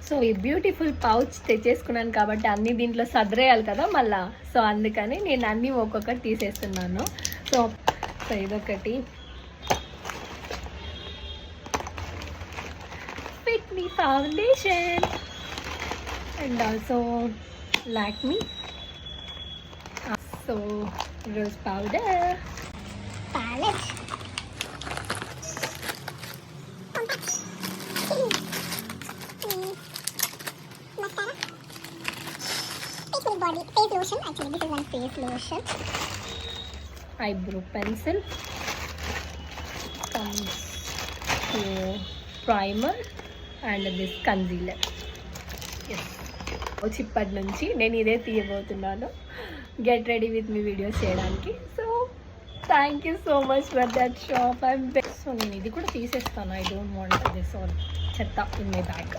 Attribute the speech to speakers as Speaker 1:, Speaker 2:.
Speaker 1: So ఈ beautiful pouch తెచ్చేసుకున్నాను కాబట్టి అన్ని దీంట్లో సదరేయాలి కదా మళ్ళా. సో అందుకని నేను అన్నీ ఒక్కొక్కటి తీసేస్తున్నాను. సో సో ఇదొకటి fit me foundation and also Lakme so rose powder
Speaker 2: palette, mascara, face lotion. Actually, this is one face lotion.
Speaker 1: eyebrow pencil, comes to primer and this concealer. Yes. ఇప్పటి నుంచి నేను ఇదే తీయబోతున్నాను get ready with me videos చేయడానికి. So thank you so much for that shop. I'm so నేను ఇది కూడా తీసేస్తాను. I don't want this all చెత్త ఇన్ మై బ్యాగ్.